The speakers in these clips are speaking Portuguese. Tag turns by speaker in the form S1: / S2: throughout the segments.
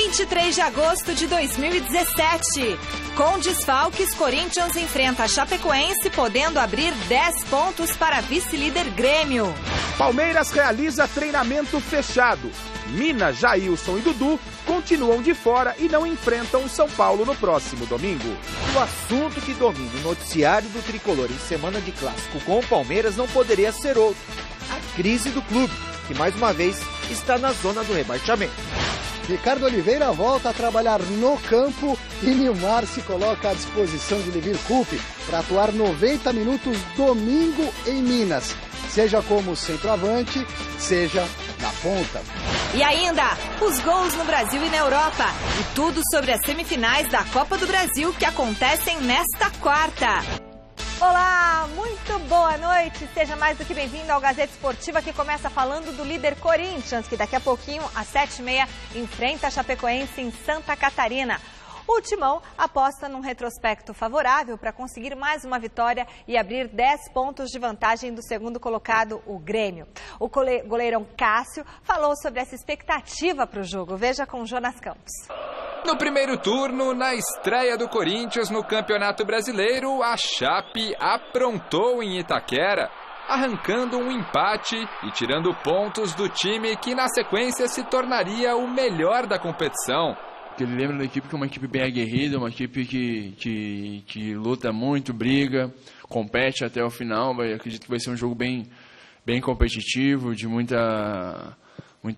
S1: 23 de agosto de 2017. Com desfalques, Corinthians enfrenta a Chapecoense, podendo abrir 10 pontos para vice-líder Grêmio.
S2: Palmeiras realiza treinamento fechado. Mina, Jailson e Dudu continuam de fora e não enfrentam o São Paulo no próximo domingo.
S3: O assunto que domina o noticiário do Tricolor em semana de clássico com o Palmeiras não poderia ser outro. A crise do clube, que mais uma vez está na zona do rebaixamento.
S4: Ricardo Oliveira volta a trabalhar no campo e Nilmar se coloca à disposição de Levir Coupe para atuar 90 minutos domingo em Minas, seja como centroavante, seja na ponta.
S1: E ainda, os gols no Brasil e na Europa. E tudo sobre as semifinais da Copa do Brasil que acontecem nesta quarta.
S5: Olá, muito boa noite. Seja mais do que bem-vindo ao Gazeta Esportiva, que começa falando do líder Corinthians, que daqui a pouquinho, às 7h30, enfrenta a Chapecoense em Santa Catarina. O Timão aposta num retrospecto favorável para conseguir mais uma vitória e abrir 10 pontos de vantagem do segundo colocado, o Grêmio. O goleirão Cássio falou sobre essa expectativa para o jogo. Veja com Jonas Campos.
S6: No primeiro turno, na estreia do Corinthians no Campeonato Brasileiro, a Chape aprontou em Itaquera, arrancando um empate e tirando pontos do time que na sequência se tornaria o melhor da competição.
S7: Ele lembra da equipe que é uma equipe bem aguerrida, uma equipe que luta muito, briga, compete até o final. Acredito que vai ser um jogo bem competitivo, de muita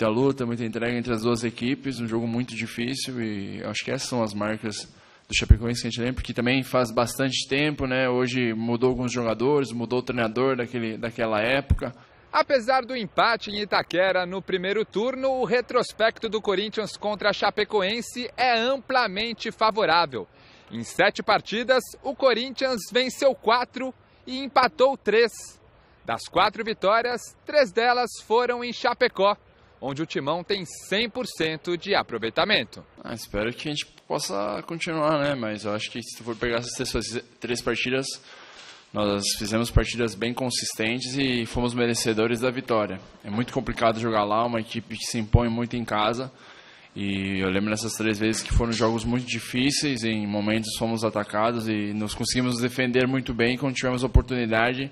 S7: luta, muita entrega entre as duas equipes, um jogo muito difícil e acho que essas são as marcas do Chapecoense que a gente lembra, porque também faz bastante tempo, né? Hoje mudou alguns jogadores, mudou o treinador daquela época.
S6: Apesar do empate em Itaquera no primeiro turno, o retrospecto do Corinthians contra a Chapecoense é amplamente favorável. Em 7 partidas, o Corinthians venceu 4 e empatou 3. Das 4 vitórias, 3 delas foram em Chapecó, onde o Timão tem 100% de aproveitamento.
S7: Espero que a gente possa continuar, né? Mas eu acho que se for pegar essas 3 partidas, nós fizemos partidas bem consistentes e fomos merecedores da vitória. É muito complicado jogar lá, uma equipe que se impõe muito em casa. E eu lembro nessas 3 vezes que foram jogos muito difíceis, em momentos fomos atacados e nos conseguimos defender muito bem. Quando tivemos a oportunidade,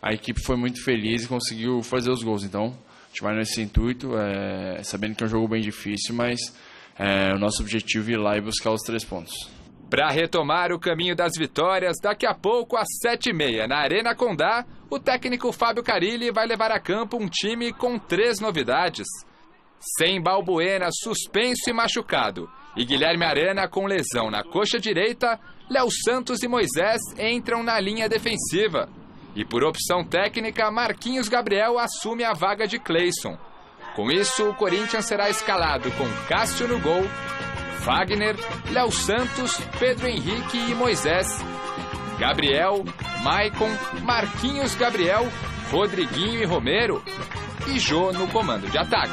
S7: a equipe foi muito feliz e conseguiu fazer os gols. Então, a gente vai nesse intuito, sabendo que é um jogo bem difícil, mas o nosso objetivo é ir lá e buscar os 3 pontos.
S6: Para retomar o caminho das vitórias, daqui a pouco, às 7h30, na Arena Condá, o técnico Fábio Carilli vai levar a campo um time com 3 novidades. Sem Balbuena suspenso e machucado, e Guilherme Arana com lesão na coxa direita, Léo Santos e Moisés entram na linha defensiva. E por opção técnica, Marquinhos Gabriel assume a vaga de Cleison. Com isso, o Corinthians será escalado com Cássio no gol, Wagner, Léo Santos, Pedro Henrique e Moisés, Gabriel, Maicon, Marquinhos Gabriel, Rodriguinho e Romero e Jô no comando de ataque.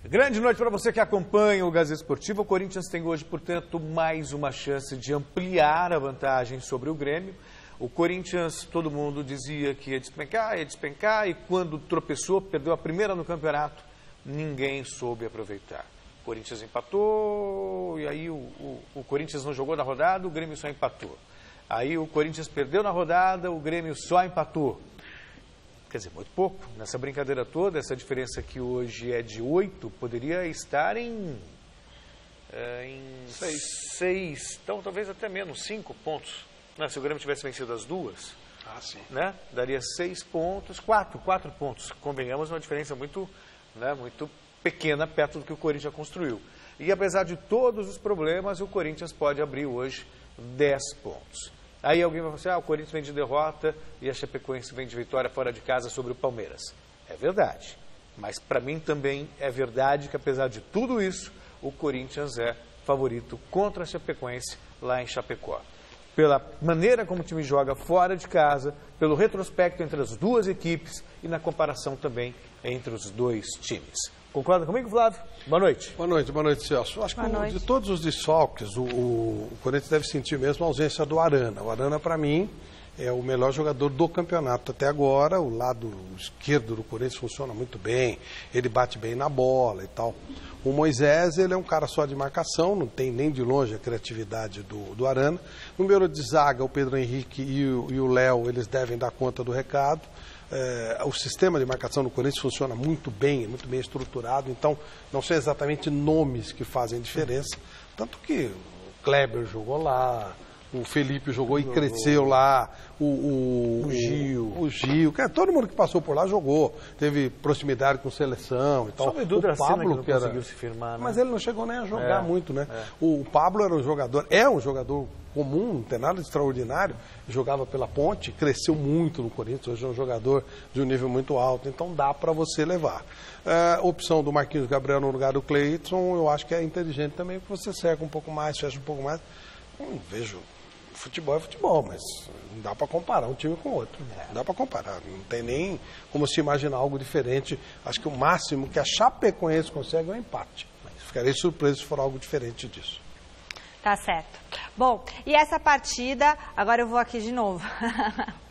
S8: Grande noite para você que acompanha o Gazeta Esportiva. O Corinthians tem hoje, portanto, mais uma chance de ampliar a vantagem sobre o Grêmio. O Corinthians, todo mundo dizia que ia despencar, e quando tropeçou, perdeu a primeira no campeonato, ninguém soube aproveitar. O Corinthians empatou, e aí o Corinthians não jogou na rodada, o Grêmio só empatou. Aí o Corinthians perdeu na rodada, o Grêmio só empatou. Quer dizer, muito pouco. Nessa brincadeira toda, essa diferença que hoje é de 8, poderia estar em 6, então talvez até menos, 5 pontos. Se o Grêmio tivesse vencido as 2, né? Daria 6 pontos, 4 pontos. Convenhamos, uma diferença muito pequena perto do que o Corinthians construiu. E apesar de todos os problemas, o Corinthians pode abrir hoje 10 pontos. Aí alguém vai falar assim, o Corinthians vem de derrota e a Chapecoense vem de vitória fora de casa sobre o Palmeiras. É verdade. Mas para mim também é verdade que apesar de tudo isso, o Corinthians é favorito contra a Chapecoense lá em Chapecó. Pela maneira como o time joga fora de casa, pelo retrospecto entre as duas equipes e na comparação também entre os 2 times. Concorda comigo, Flávio? Boa noite.
S9: Boa noite, Celso. Acho que de todos os desfalques, o Corinthians deve sentir mesmo a ausência do Arana. O Arana, para mim, é o melhor jogador do campeonato até agora. O lado esquerdo do Corinthians funciona muito bem, ele bate bem na bola e tal. O Moisés, ele é um cara só de marcação, não tem nem de longe a criatividade do Arana. Número de zaga, o Pedro Henrique e o Léo, eles devem dar conta do recado. O sistema de marcação do Corinthians funciona muito bem estruturado, então não são exatamente nomes que fazem diferença. Tanto que o Kleber jogou lá, o Felipe jogou e cresceu lá, o Gil, todo mundo que passou por lá jogou, teve proximidade com seleção e tal.
S8: Só o Edu
S9: Pablo
S8: que não conseguiu se firmar, né?
S9: Mas ele não chegou nem a jogar muito, né? O Pablo é um jogador comum, não tem nada de extraordinário, jogava pela Ponte, cresceu muito no Corinthians, hoje é um jogador de um nível muito alto, então dá para você levar. A opção do Marquinhos Gabriel no lugar do Cleiton, eu acho que é inteligente também, porque você cerca um pouco mais, fecha um pouco mais. Não vejo. Futebol é futebol, mas não dá para comparar um time com o outro. Não dá para comparar. Não tem nem como se imaginar algo diferente. Acho que o máximo que a Chapecoense consegue é um empate. Ficarei surpreso se for algo diferente disso.
S5: Tá certo. Bom, e essa partida, agora eu vou aqui de novo,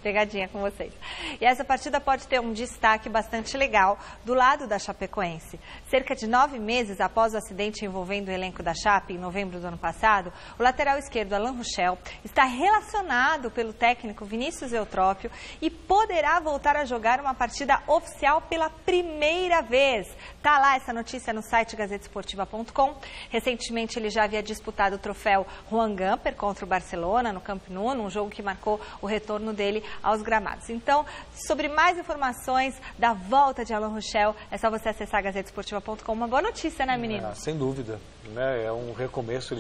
S5: pegadinha com vocês. E essa partida pode ter um destaque bastante legal do lado da Chapecoense. Cerca de 9 meses após o acidente envolvendo o elenco da Chape, em novembro do ano passado, o lateral esquerdo, Alan Ruschel, está relacionado pelo técnico Vinícius Eutrópio e poderá voltar a jogar uma partida oficial pela primeira vez. Tá lá essa notícia no site gazetesportiva.com. Recentemente ele já havia disputado o troféu Juan Gamper contra o Barcelona no Camp Nou, num jogo que marcou o retorno dele aos gramados. Então, sobre mais informações da volta de Alan Ruschel, é só você acessar gazetesportiva.com. Uma boa notícia, né, menino?
S8: Sem dúvida. Né? É um recomeço.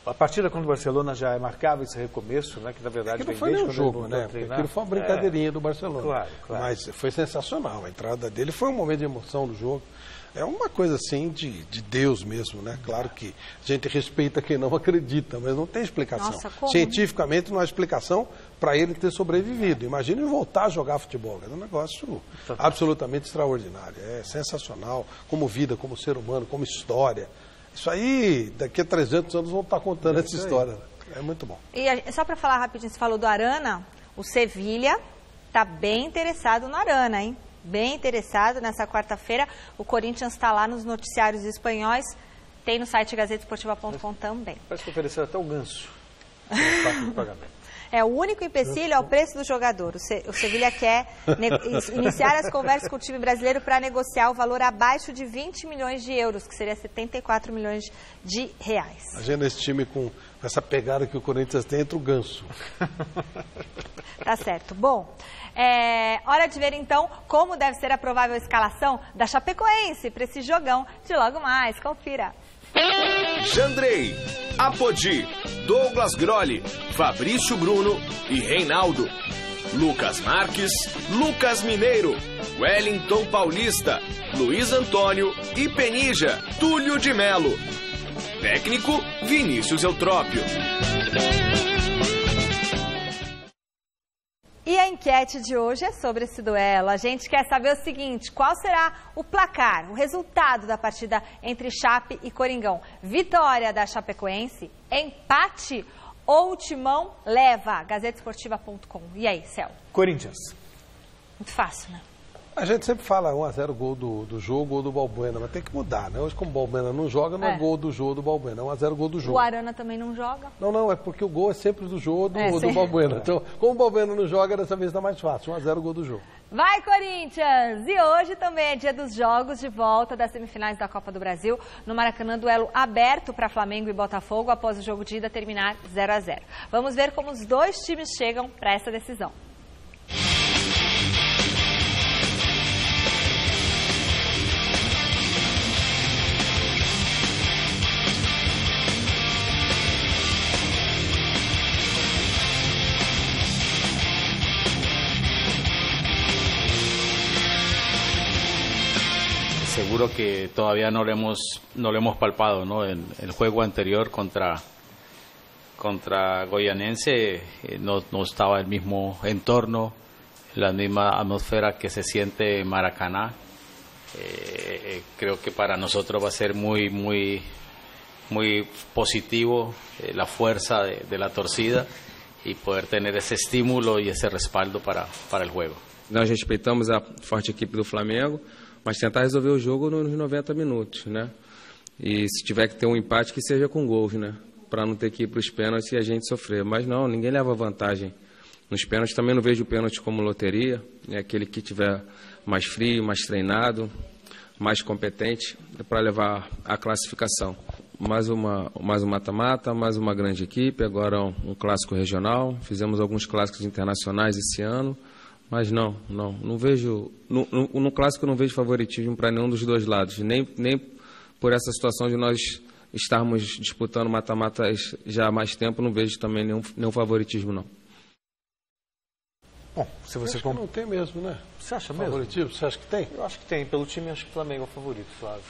S8: A partida contra o Barcelona já marcava esse recomeço, né? Que na verdade
S9: não foi nem um jogo, né? Aquilo foi uma brincadeirinha do Barcelona.
S8: Claro.
S9: Mas foi sensacional. A entrada dele foi um momento de emoção do jogo. É uma coisa assim de Deus mesmo, né? Claro que a gente respeita quem não acredita, mas não tem explicação.
S5: Nossa, como?
S9: Cientificamente não há explicação para ele ter sobrevivido. Imagine voltar a jogar futebol. É um negócio absolutamente extraordinário. É sensacional, como vida, como ser humano, como história. Isso aí, daqui a 300 anos vão estar contando essa história. É muito bom.
S5: E só para falar rapidinho, você falou do Arana, o Sevilha está bem interessado no Arana, hein? Bem interessado. Nessa quarta-feira, o Corinthians está lá nos noticiários espanhóis, tem no site gazetesportiva.com também.
S8: Parece que ofereceram até o ganso. De pagamento.
S5: O único empecilho é o preço do jogador. O Sevilha quer iniciar as conversas com o time brasileiro para negociar o valor abaixo de 20 milhões de euros, que seria 74 milhões de reais.
S9: Imagina esse time com essa pegada que o Corinthians tem entre o ganso.
S5: Tá certo. Bom, hora de ver então como deve ser a provável escalação da Chapecoense para esse jogão de logo mais. Confira.
S10: Jandrei, Apodi, Douglas Grolli, Fabrício Bruno e Reinaldo. Lucas Marques, Lucas Mineiro, Wellington Paulista, Luiz Antônio e Penija, Túlio de Melo. Técnico, Vinícius Eutrópio.
S5: E a enquete de hoje é sobre esse duelo. A gente quer saber o seguinte: qual será o placar, o resultado da partida entre Chape e Coringão? Vitória da Chapecoense? Empate? Ou o Timão leva? Gazetesportiva.com. E aí, Céu?
S8: Corinthians.
S5: Muito fácil, né?
S9: A gente sempre fala 1-0 gol do jogo, gol do Balbuena, mas tem que mudar, né? Hoje, como o Balbuena não joga, não é gol do jogo do Balbuena, é 1-0 gol do jogo.
S5: O Arana também não joga?
S9: Não, é porque o gol é sempre do jogo do Balbuena. Então, como o Balbuena não joga, dessa vez está mais fácil, 1-0 gol do jogo.
S5: Vai, Corinthians! E hoje também é dia dos jogos de volta das semifinais da Copa do Brasil. No Maracanã, duelo aberto para Flamengo e Botafogo após o jogo de ida terminar 0-0. Vamos ver como os dois times chegam para essa decisão.
S11: Seguro que todavía no lo hemos palpado, ¿no? En el juego anterior contra Goianense no estaba el mismo entorno, la misma atmósfera que se siente en Maracaná. Creo que para nosotros va a ser muy positivo la fuerza de la torcida y poder tener ese estímulo y ese respaldo para el juego.
S12: Nós respeitamos a forte equipe do Flamengo, mas tentar resolver o jogo nos 90 minutos, né? E se tiver que ter um empate, que seja com gols, né? Para não ter que ir para os pênaltis e a gente sofrer. Mas não, ninguém leva vantagem nos pênaltis. Também não vejo o pênalti como loteria. É aquele que tiver mais frio, mais treinado, mais competente para levar a classificação. Mais um mata-mata, mais uma grande equipe, agora um clássico regional. Fizemos alguns clássicos internacionais esse ano. Mas não vejo, no clássico eu não vejo favoritismo para nenhum dos dois lados, nem por essa situação de nós estarmos disputando mata-matas já há mais tempo, não vejo também nenhum favoritismo, não.
S8: Bom, se você
S9: não tem mesmo, né?
S8: Você acha mesmo?
S9: Favoritismo, você acha que tem?
S8: Eu acho que tem, pelo time acho que o Flamengo é o favorito, Flávio.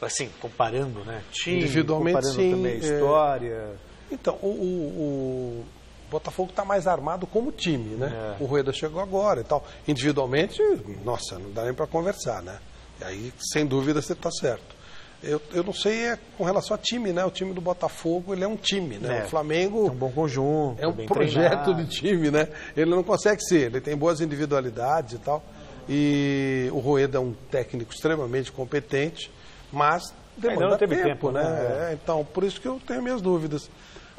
S8: Assim, comparando, né? Time,
S9: individualmente,
S8: comparando
S9: sim,
S8: também a história.
S9: Então, o Botafogo está mais armado como time, né? O Rueda chegou agora e tal. Individualmente, nossa, não dá nem para conversar, né? E aí, sem dúvida, você está certo. Eu não sei com relação a time, né? O time do Botafogo, ele é um time, né? O Flamengo...
S8: É um bom conjunto,
S9: é um projeto de time, né? Ele não consegue ser, ele tem boas individualidades e tal. E o Rueda é um técnico extremamente competente, mas demanda tempo, né? Então, por isso que eu tenho minhas dúvidas.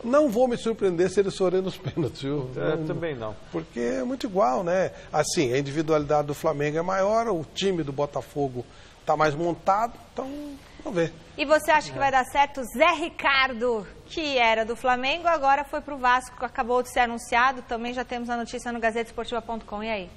S9: Não vou me surpreender se eles forem nos pênaltis, viu?
S8: Também não.
S9: Porque é muito igual, né? Assim, a individualidade do Flamengo é maior, o time do Botafogo está mais montado, então vamos ver.
S5: E você acha que vai dar certo? Zé Ricardo, que era do Flamengo, agora foi para o Vasco, acabou de ser anunciado, também já temos a notícia no gazetesportiva.com, e aí?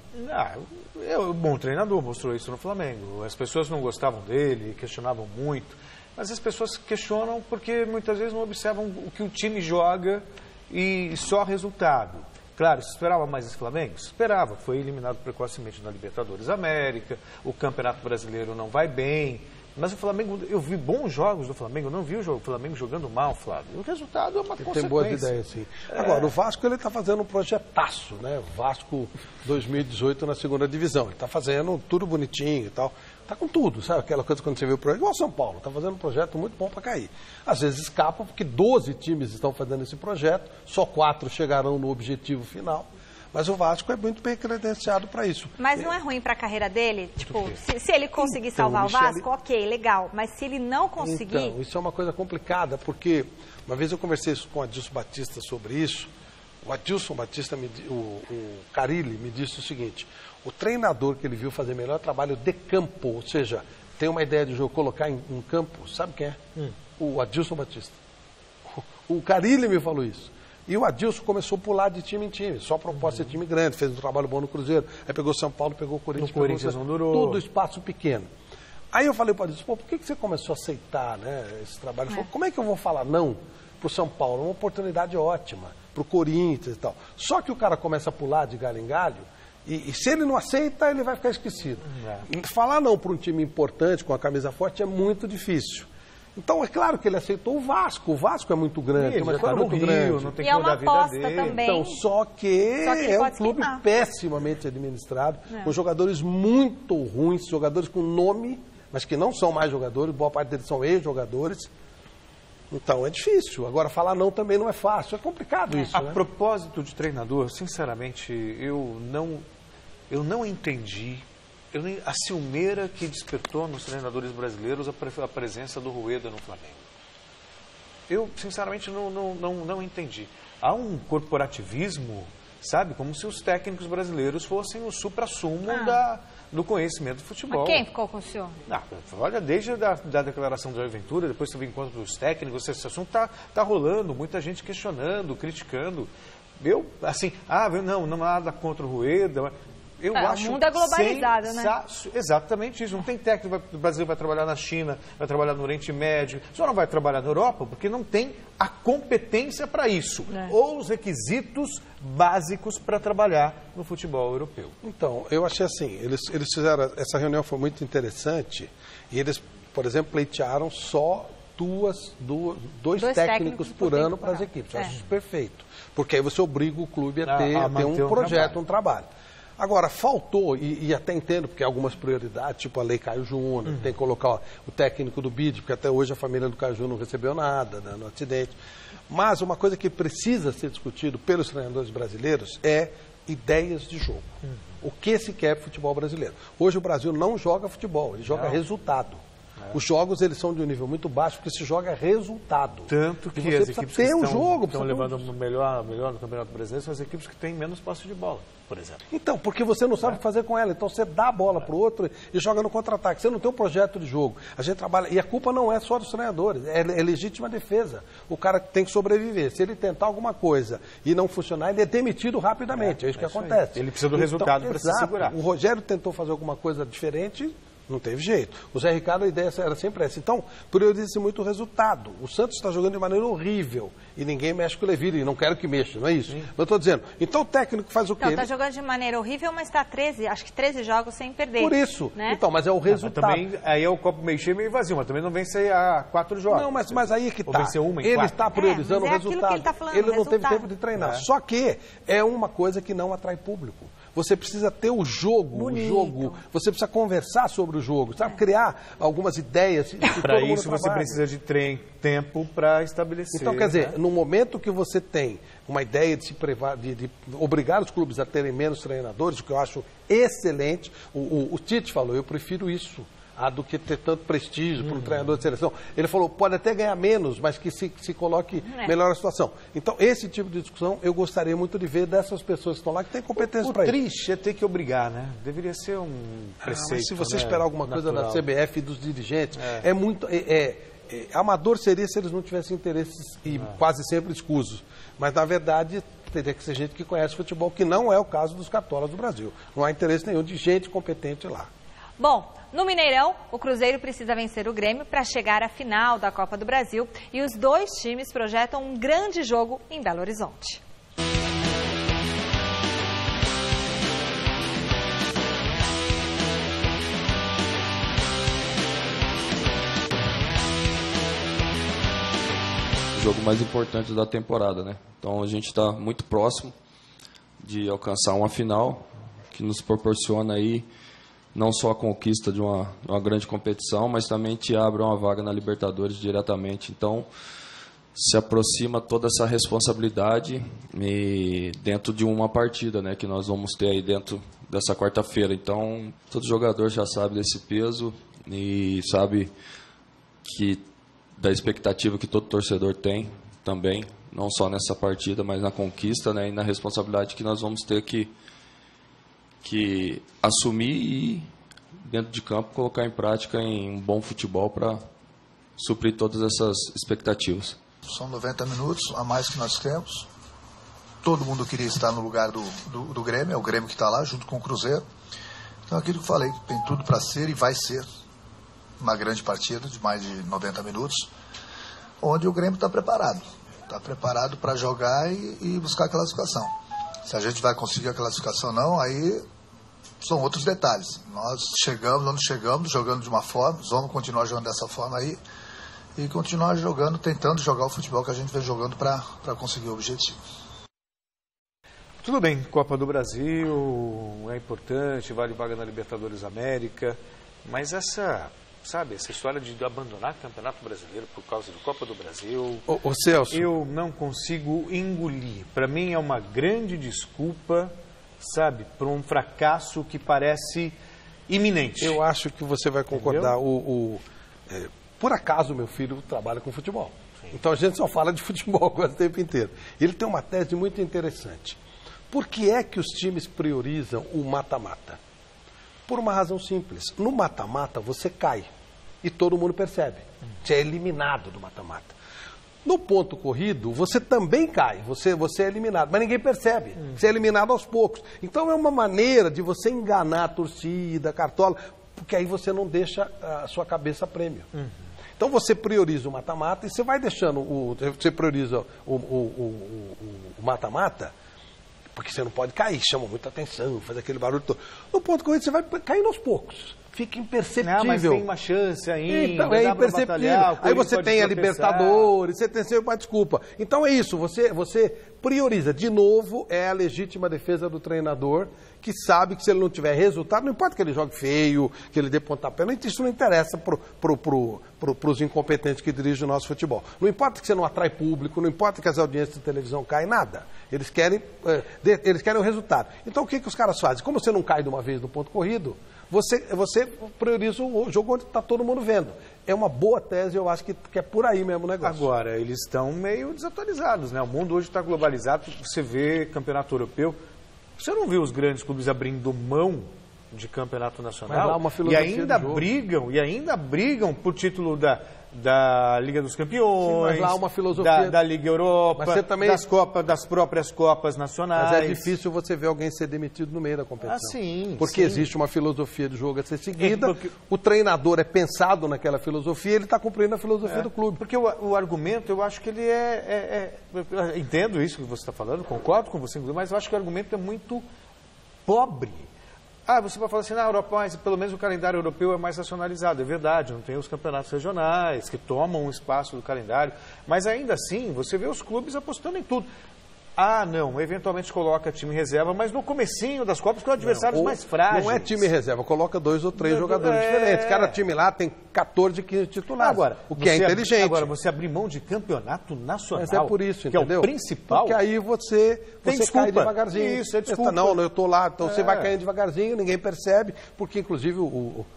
S8: Bom treinador, mostrou isso no Flamengo. As pessoas não gostavam dele, questionavam muito. Mas as pessoas questionam porque muitas vezes não observam o que o time joga e só resultado. Claro, se esperava mais esse Flamengo? Esperava. Foi eliminado precocemente na Libertadores América, o Campeonato Brasileiro não vai bem. Mas o Flamengo, eu vi bons jogos do Flamengo, eu não vi o Flamengo jogando mal, Flávio. O resultado é uma consequência.
S9: Tem boas ideias, sim. Agora, o Vasco, ele está fazendo um projetaço, né? O Vasco 2018 na segunda divisão. Ele está fazendo tudo bonitinho e tal. Está com tudo, sabe? Aquela coisa quando você vê o projeto. Igual São Paulo, está fazendo um projeto muito bom para cair. Às vezes escapa porque 12 times estão fazendo esse projeto, só 4 chegarão no objetivo final. Mas o Vasco é muito bem credenciado para isso.
S5: Mas não é ruim para a carreira dele? Tipo, se ele conseguir salvar o Vasco, ok, legal. Mas se ele não conseguir...
S9: Então, isso é uma coisa complicada, porque uma vez eu conversei com o Adilson Batista sobre isso. O Adilson Batista, o Carilli, me disse o seguinte: o treinador que ele viu fazer melhor trabalho de campo, ou seja, tem uma ideia de jogo, colocar em campo, sabe quem é? O Adilson Batista. O Carilli me falou isso. E o Adilson começou a pular de time em time, só proposta de time grande, fez um trabalho bom no Cruzeiro, aí pegou São Paulo, pegou o Corinthians.
S8: O Corinthians não durou.
S9: Tudo espaço pequeno. Aí eu falei para o Adilson, por que você começou a aceitar, né, esse trabalho? Ele falou, como é que eu vou falar não para o São Paulo? É uma oportunidade ótima, para o Corinthians e tal. Só que o cara começa a pular de galho em galho, e se ele não aceita, ele vai ficar esquecido. Falar não para um time importante, com a camisa forte, é muito difícil. Então, é claro que ele aceitou o Vasco. O Vasco é muito grande, tem uma história muito grande.
S5: E é uma aposta também.
S9: Então, só que é um clube pessimamente administrado, com jogadores muito ruins, jogadores com nome, mas que não são mais jogadores, boa parte deles são ex-jogadores. Então, é difícil. Agora, falar não também não é fácil. É complicado isso,
S8: A propósito de treinador, sinceramente, eu não entendi a ciumeira que despertou nos treinadores brasileiros a presença do Rueda no Flamengo. Eu, sinceramente, não entendi. Há um corporativismo, sabe? Como se os técnicos brasileiros fossem o supra-sumo do conhecimento do futebol.
S5: Mas quem ficou com o senhor?
S8: Olha, desde da declaração da Aventura, depois teve encontro dos técnicos, esse assunto está rolando, muita gente questionando, criticando. Eu, assim, não há nada contra o Rueda. Eu acho
S5: o mundo é globalizado, né?
S8: Exatamente isso. Não tem técnico do Brasil vai trabalhar na China, vai trabalhar no Oriente Médio. Só não vai trabalhar na Europa porque não tem a competência para isso. Ou os requisitos básicos para trabalhar no futebol europeu.
S9: Então, eu achei assim, eles fizeram, essa reunião foi muito interessante e eles, por exemplo, pleitearam só dois técnicos por ano para as equipes. Eu acho isso perfeito. Porque aí você obriga o clube a ter um projeto, um trabalho. Agora, faltou, e até entendo, porque algumas prioridades, tipo a Lei Caio Júnior, tem que colocar o técnico do BID, porque até hoje a família do Caio Júnior não recebeu nada, né, no acidente. Mas uma coisa que precisa ser discutido pelos treinadores brasileiros é ideias de jogo. O que se quer pro futebol brasileiro? Hoje o Brasil não joga futebol, ele joga resultado. Os jogos, eles são de um nível muito baixo, porque se joga resultado.
S8: Tanto que
S9: você
S8: as equipes que estão levando o melhor no Campeonato Brasileiro são as equipes que têm menos posse de bola, por exemplo.
S9: Então, porque você não sabe o que fazer com ela. Então, você dá a bola para o outro e joga no contra-ataque. Você não tem um projeto de jogo. A gente trabalha... E a culpa não é só dos treinadores, é legítima defesa. O cara tem que sobreviver. Se ele tentar alguma coisa e não funcionar, ele é demitido rapidamente. É isso que acontece.
S8: Ele precisa do resultado para se segurar.
S9: O Rogério tentou fazer alguma coisa diferente... Não teve jeito. O Zé Ricardo, a ideia era sempre essa. Então, prioriza-se muito o resultado. O Santos está jogando de maneira horrível e ninguém mexe com o Levir, e não quero que mexa, não é isso? Eu estou dizendo. Então, o técnico faz o quê?
S5: Não, está jogando de maneira horrível, mas está 13 jogos sem perder.
S9: Por isso.
S5: Né?
S9: Então, mas é o resultado.
S8: Também, aí é o copo meio cheio, meio vazio, mas também não vence a 4 jogos.
S9: Não, mas aí é que está.
S8: Ele
S9: está priorizando o resultado.
S5: Ele, tá falando,
S9: ele não teve tempo de treinar. Só que é uma coisa que não atrai público. Você precisa ter o jogo, você precisa conversar sobre o jogo, sabe? Criar algumas ideias.
S8: Para isso você precisa de tempo para estabelecer.
S9: Então, quer dizer, no momento que você tem uma ideia de se privar, de obrigar os clubes a terem menos treinadores, o que eu acho excelente, o Tite falou, eu prefiro isso do que ter tanto prestígio para um treinador de seleção. Ele falou, pode até ganhar menos, mas que se coloque melhor a situação. Então, esse tipo de discussão eu gostaria muito de ver dessas pessoas que estão lá, que têm competência para isso.
S8: O triste é ter que obrigar, né? Deveria ser um preceito.
S9: Mas se você esperar alguma coisa da CBF e dos dirigentes, é muito... amador seria se eles não tivessem interesses e quase sempre escusos. Mas, na verdade, teria que ser gente que conhece futebol, que não é o caso dos cartolas do Brasil. Não há interesse nenhum de gente competente lá.
S5: Bom, no Mineirão, o Cruzeiro precisa vencer o Grêmio para chegar à final da Copa do Brasil e os dois times projetam um grande jogo em Belo Horizonte.
S12: O jogo mais importante da temporada, né? Então a gente está muito próximo de alcançar uma final que nos proporciona aí não só a conquista de uma grande competição, mas também te abre uma vaga na Libertadores diretamente. Então, se aproxima toda essa responsabilidade dentro de uma partida, né, que nós vamos ter aí dentro dessa quarta-feira. Então, todo jogador já sabe desse peso e sabe da expectativa que todo torcedor tem também, não só nessa partida, mas na conquista, né, e na responsabilidade que nós vamos ter que assumir e, dentro de campo, colocar em prática em um bom futebol para suprir todas essas expectativas.
S13: São 90 minutos, a mais que nós temos. Todo mundo queria estar no lugar do Grêmio, é o Grêmio que está lá, junto com o Cruzeiro. Então, aquilo que eu falei, tem tudo para ser e vai ser uma grande partida de mais de 90 minutos, onde o Grêmio está preparado. Está preparado para jogar e buscar a classificação. Se a gente vai conseguir a classificação ou não, aí são outros detalhes. Nós chegamos, não chegamos, jogando de uma forma, vamos continuar jogando dessa forma aí e continuar jogando, tentando jogar o futebol que a gente vem jogando para conseguir o objetivo.
S8: Tudo bem, Copa do Brasil é importante, vale vaga na Libertadores América, mas essa história de abandonar o Campeonato Brasileiro por causa do Copa do Brasil,
S9: Celso,
S8: eu não consigo engolir. Para mim é uma grande desculpa, para um fracasso que parece iminente.
S9: Eu acho que você vai concordar. Por acaso, meu filho trabalha com futebol. Sim. Então a gente só fala de futebol quase o tempo inteiro. Ele tem uma tese muito interessante. Por que é que os times priorizam o mata-mata? Por uma razão simples. No mata-mata, você cai. E todo mundo percebe. Você é eliminado do mata-mata. No ponto corrido, você também cai. Você é eliminado. Mas ninguém percebe. Você é eliminado aos poucos. Então é uma maneira de você enganar a torcida, a cartola, porque aí você não deixa a sua cabeça a prêmio. Então você prioriza o mata-mata e você vai deixando, você prioriza o mata-mata, porque você não pode cair, chama muita atenção, faz aquele barulho todo. No ponto corrido você vai caindo aos poucos, fica imperceptível.
S8: Não, mas tem uma chance ainda.
S9: Então é imperceptível. Aí você tem a Libertadores, você tem sempre uma desculpa. Então é isso, você prioriza. De novo, é a legítima defesa do treinador, que sabe que se ele não tiver resultado, não importa que ele jogue feio, que ele dê pontapé, isso não interessa para os incompetentes que dirigem o nosso futebol. Não importa que você não atrai público, não importa que as audiências de televisão caem, nada. Eles querem o resultado. Então, o que os caras fazem? Como você não cai de uma vez no ponto corrido, você prioriza o jogo onde está todo mundo vendo. É uma boa tese, eu acho que é por aí mesmo o negócio.
S8: Agora, eles estão meio desatualizados, né? O mundo hoje está globalizado, você vê campeonato europeu. Você não viu os grandes clubes abrindo mão de campeonato nacional?
S9: Mas lá uma filosofia
S8: e ainda brigam por título da Liga dos Campeões,
S9: sim, mas lá uma filosofia
S8: da Liga Europa,
S9: mas você também...
S8: das próprias Copas nacionais.
S9: Mas é difícil você ver alguém ser demitido no meio da competição.
S8: Sim.
S9: Porque
S8: sim.
S9: existe uma filosofia de jogo a ser seguida, o treinador é pensado naquela filosofia, ele está cumprindo a filosofia do clube.
S8: Porque o argumento, eu acho que ele eu entendo isso que você está falando, concordo com você, mas eu acho que o argumento é muito pobre. Você vai falar assim, na Europa, mas pelo menos o calendário europeu é mais racionalizado. É verdade, não tem os campeonatos regionais que tomam um espaço do calendário. Mas ainda assim, você vê os clubes apostando em tudo. Não, eventualmente coloca time reserva, mas no comecinho das Copas com adversários mais frágeis.
S9: Não é time reserva, coloca 2 ou 3 jogadores diferentes. Cada time lá tem 14, 15 titulares, o que é inteligente.
S8: Agora, você abrir mão de campeonato nacional,
S9: mas é por isso, entendeu?
S8: Que é o principal.
S9: Porque aí você cai devagarzinho.
S8: Isso, é desculpa.
S9: Não, eu estou lá, então você vai caindo devagarzinho, ninguém percebe, porque inclusive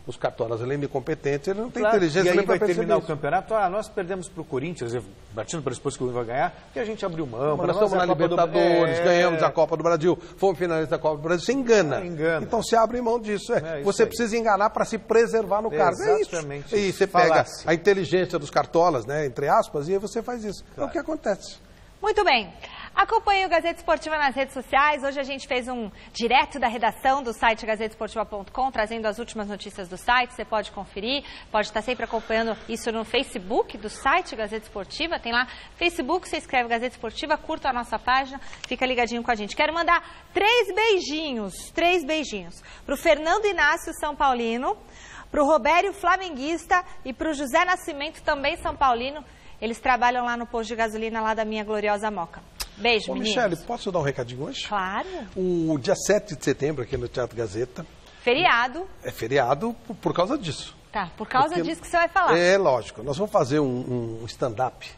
S9: os cartolas, além de competentes, eles não têm inteligência nem para perceber.
S8: E aí vai terminar o campeonato, nós perdemos para o Corinthians, partindo para expor que o Corinthians vai ganhar, e a gente abriu mão.
S9: Nós estamos na Libertadores, ganhamos a Copa do Brasil, fomos finalistas da Copa do Brasil, você engana. Então você abre mão disso. Você precisa enganar para se preservar no cargo.
S8: Exatamente.
S9: É isso. E você pega a inteligência dos cartolas, né, entre aspas, e aí você faz isso. É o que acontece.
S5: Muito bem. Acompanhe o Gazeta Esportiva nas redes sociais. Hoje a gente fez um direto da redação do site gazetesportiva.com, trazendo as últimas notícias do site. Você pode conferir, pode estar sempre acompanhando isso no Facebook do site Gazeta Esportiva. Tem lá Facebook, você escreve Gazeta Esportiva, curta a nossa página, fica ligadinho com a gente. Quero mandar 3 beijinhos para o Fernando Inácio São Paulino, para o Robério Flamenguista e para o José Nascimento, também São Paulino. Eles trabalham lá no posto de gasolina lá da minha gloriosa Moca. Beijo, meninos.
S9: Michele, posso dar um recadinho hoje?
S5: Claro.
S9: O dia 7 de setembro, aqui no Teatro Gazeta.
S5: Feriado.
S9: É feriado por causa disso.
S5: Tá, por causa disso que você vai falar.
S9: É lógico. Nós vamos fazer um stand-up.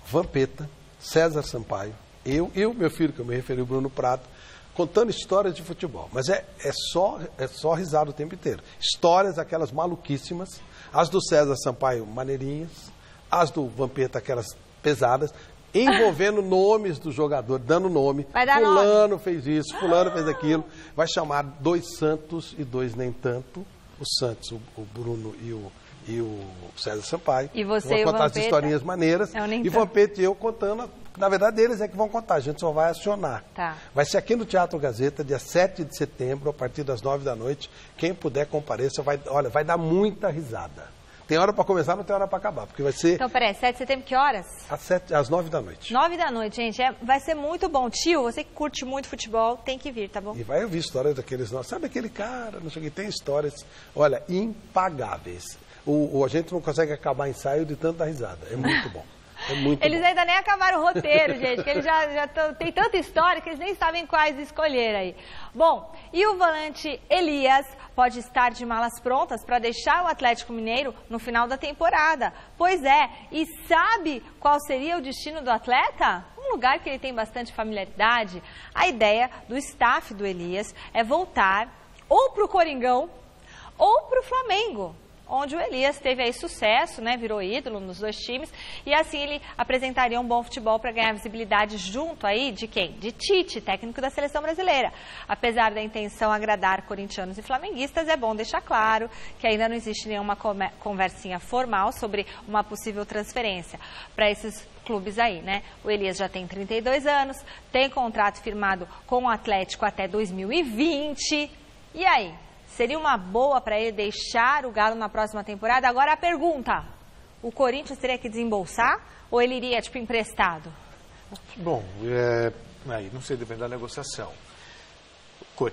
S9: Vampeta, César Sampaio, eu e o meu filho, que eu me referi, o Bruno Prado, contando histórias de futebol. Mas é só risada o tempo inteiro. Histórias, aquelas maluquíssimas. As do César Sampaio, maneirinhas. As do Vampeta, aquelas pesadas. Envolvendo nomes do jogador, dando nome.
S5: Vai dar
S9: fulano
S5: nome.
S9: Fez isso, fulano fez aquilo. Vai chamar 2 Santos e 2 nem tanto. O Santos, o Bruno e o César Sampaio.
S5: E você
S9: vão
S5: e o
S9: contar
S5: Vampeta?
S9: as historinhas maneiras. E Vampeta e eu contando. Na verdade, eles é que vão contar, a gente só vai acionar.
S5: Tá.
S9: Vai ser aqui no Teatro Gazeta, dia 7 de setembro, a partir das 9 da noite. Quem puder compareça, vai dar muita risada. Tem hora para começar, não tem hora para acabar, porque vai ser...
S5: Então, peraí, 7 de setembro, que horas?
S9: Às 9 da noite.
S5: 9 da noite, gente. Vai ser muito bom. Tio, você que curte muito futebol, tem que vir, tá bom?
S9: E vai ouvir histórias daqueles nossos. Sabe aquele cara, não sei o que, tem histórias, olha, impagáveis. A gente não consegue acabar ensaio de tanta risada. É muito bom. É muito
S5: eles
S9: bom.
S5: ainda nem acabaram o roteiro, gente, que eles tem tanta história que eles nem sabem quais escolher aí. Bom, e o volante Elias pode estar de malas prontas para deixar o Atlético Mineiro no final da temporada. Pois é, e sabe qual seria o destino do atleta? Um lugar que ele tem bastante familiaridade. A ideia do staff do Elias é voltar ou para o Coringão ou para o Flamengo, onde o Elias teve aí sucesso, né, virou ídolo nos 2 times, e assim ele apresentaria um bom futebol para ganhar visibilidade junto aí de quem? De Tite, técnico da seleção brasileira. Apesar da intenção agradar corintianos e flamenguistas, é bom deixar claro que ainda não existe nenhuma conversinha formal sobre uma possível transferência para esses clubes aí, né? O Elias já tem 32 anos, tem contrato firmado com o Atlético até 2020, e aí? Seria uma boa para ele deixar o Galo na próxima temporada? Agora a pergunta, o Corinthians teria que desembolsar ou ele iria, tipo, emprestado?
S8: Bom, aí não sei, depende da negociação.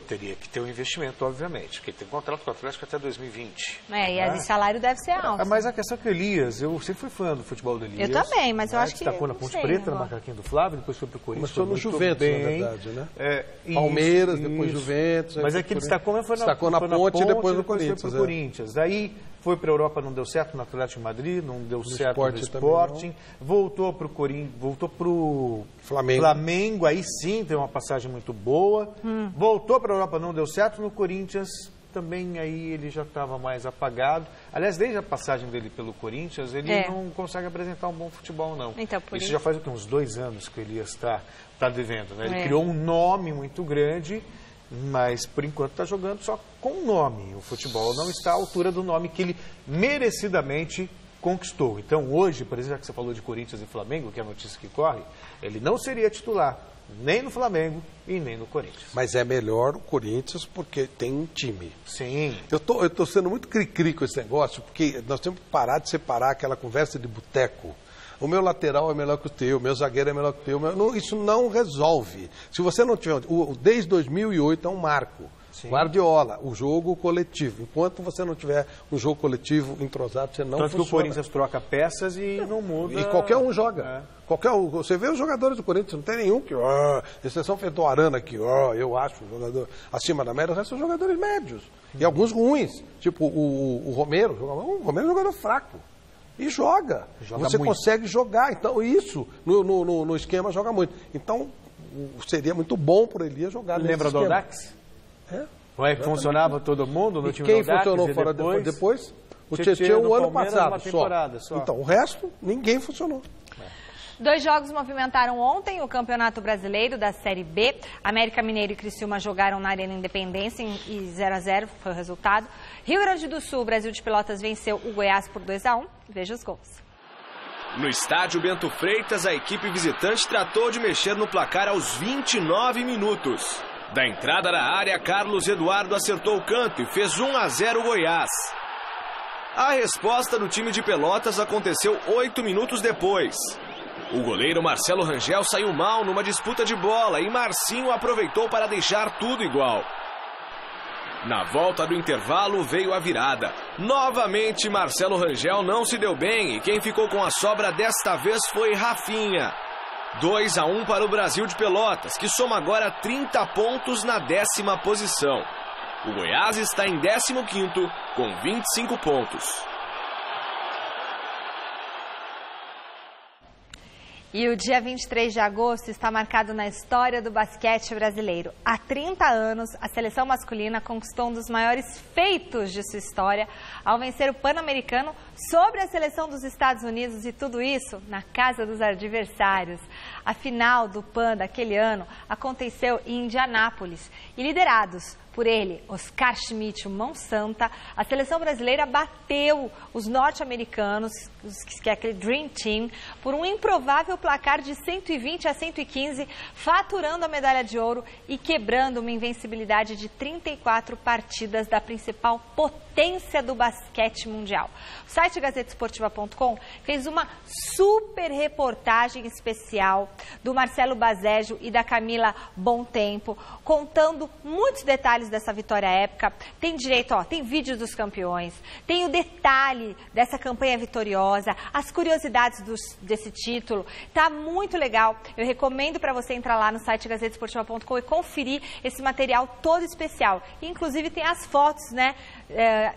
S8: Teria que ter um investimento, obviamente, porque tem contrato com o Atlético até 2020.
S5: E o salário deve ser alto.
S8: Mas a questão é que o Elias, eu sempre fui fã do futebol do Elias.
S5: Eu também, mas eu acho que...
S8: Destacou na Ponte Preta, no Macaquinho do Flávio, depois foi pro Corinthians.
S9: Começou no Juventus,
S8: bem,
S9: na verdade, né?
S8: Isso.
S9: Palmeiras, depois Juventus.
S8: Mas é que ele destacou
S9: na Ponte e depois no Corinthians.
S8: Foi pro Corinthians. Daí foi para a Europa, não deu certo no Atlético de Madrid, não deu certo no Sporting. Voltou pro Corinthians, voltou pro Flamengo, aí sim tem uma passagem muito boa. Voltou para a Europa, não deu certo no Corinthians, também aí ele já estava mais apagado. Aliás, desde a passagem dele pelo Corinthians, ele não consegue apresentar um bom futebol, não.
S5: Então,
S8: isso já faz uns 2 anos que o Elias está devendo, né? Ele criou um nome muito grande, mas por enquanto está jogando só com o nome. O futebol não está à altura do nome que ele merecidamente conquistou. Então hoje, por exemplo, já que você falou de Corinthians e Flamengo, que é a notícia que corre, ele não seria titular nem no Flamengo e nem no Corinthians.
S9: Mas é melhor o Corinthians porque tem um time.
S8: Sim.
S9: Eu tô sendo muito cri-cri com esse negócio, porque nós temos que parar de separar aquela conversa de boteco. O meu lateral é melhor que o teu, o meu zagueiro é melhor que o teu. Isso não resolve. Se você não tiver... Desde 2008 é um marco. Sim. Guardiola, o jogo coletivo. Enquanto você não tiver um jogo coletivo entrosado, você não funciona.
S8: Tanto que o Corinthians troca peças e não muda...
S9: E qualquer um joga. Você vê os jogadores do Corinthians, não tem nenhum que... exceção feita do Arana aqui, eu acho, um jogador acima da média, o resto são jogadores médios. E alguns ruins. Tipo o Romero. O Romero é um jogador fraco. E joga você muito. Consegue jogar. Então, isso, no esquema, joga muito. Então, seria muito bom por Elias jogar nesse esquema.
S8: Lembra do Audax? Funcionava todo mundo no time do
S9: Audax? Quem funcionou fora depois? O Tietê o ano passado só. Então, o resto, ninguém funcionou.
S5: 2 jogos movimentaram ontem o Campeonato Brasileiro da Série B. América Mineiro e Criciúma jogaram na Arena Independência e 0-0 foi o resultado. Rio Grande do Sul, Brasil de Pelotas venceu o Goiás por 2-1. Veja os gols.
S10: No estádio Bento Freitas, a equipe visitante tratou de mexer no placar aos 29 minutos. Da entrada na área, Carlos Eduardo acertou o canto e fez 1-0 o Goiás. A resposta do time de Pelotas aconteceu 8 minutos depois. O goleiro Marcelo Rangel saiu mal numa disputa de bola e Marcinho aproveitou para deixar tudo igual. Na volta do intervalo veio a virada. Novamente Marcelo Rangel não se deu bem e quem ficou com a sobra desta vez foi Rafinha. 2-1 para o Brasil de Pelotas, que soma agora 30 pontos na 10ª posição. O Goiás está em 15º com 25 pontos.
S5: E o dia 23 de agosto está marcado na história do basquete brasileiro. Há 30 anos, a seleção masculina conquistou um dos maiores feitos de sua história ao vencer o Pan-Americano sobre a seleção dos Estados Unidos, e tudo isso na casa dos adversários. A final do Pan daquele ano aconteceu em Indianápolis e, liderados por ele, Oscar Schmidt, o Mão Santa, a seleção brasileira bateu os norte-americanos, que é aquele Dream Team, por um improvável placar de 120-115, faturando a medalha de ouro e quebrando uma invencibilidade de 34 partidas da principal potência do basquete mundial. O site gazetesportiva.com fez uma super reportagem especial do Marcelo Bazejo e da Camila Bontempo, contando muitos detalhes dessa vitória épica. Tem direito, tem vídeos dos campeões, tem o detalhe dessa campanha vitoriosa, as curiosidades desse título. Tá muito legal. Eu recomendo para você entrar lá no site gazetesportiva.com e conferir esse material todo especial. E, inclusive, tem as fotos, né,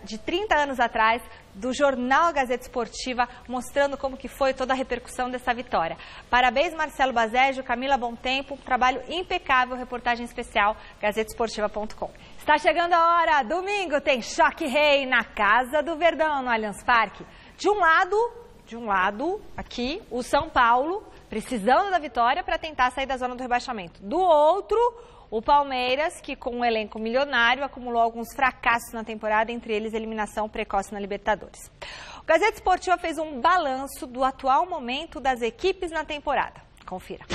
S5: de 30 anos atrás, do jornal Gazeta Esportiva, mostrando como que foi toda a repercussão dessa vitória. Parabéns, Marcelo Bazejo, Camila Bontempo, trabalho impecável, reportagem especial, gazetesportiva.com. Está chegando a hora, domingo tem Choque Rei na Casa do Verdão, no Allianz Parque. De um lado, aqui, o São Paulo, precisando da vitória para tentar sair da zona do rebaixamento. Do outro, o Palmeiras, que com um elenco milionário acumulou alguns fracassos na temporada, entre eles eliminação precoce na Libertadores. O Gazeta Esportiva fez um balanço do atual momento das equipes na temporada. Confira.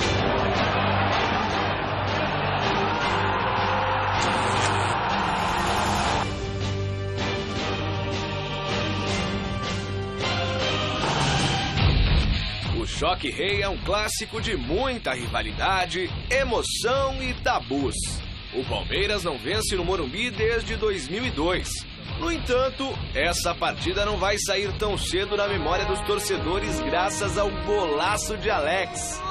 S10: O Choque Rei é um clássico de muita rivalidade, emoção e tabus. O Palmeiras não vence no Morumbi desde 2002. No entanto, essa partida não vai sair tão cedo na memória dos torcedores graças ao golaço de Alex.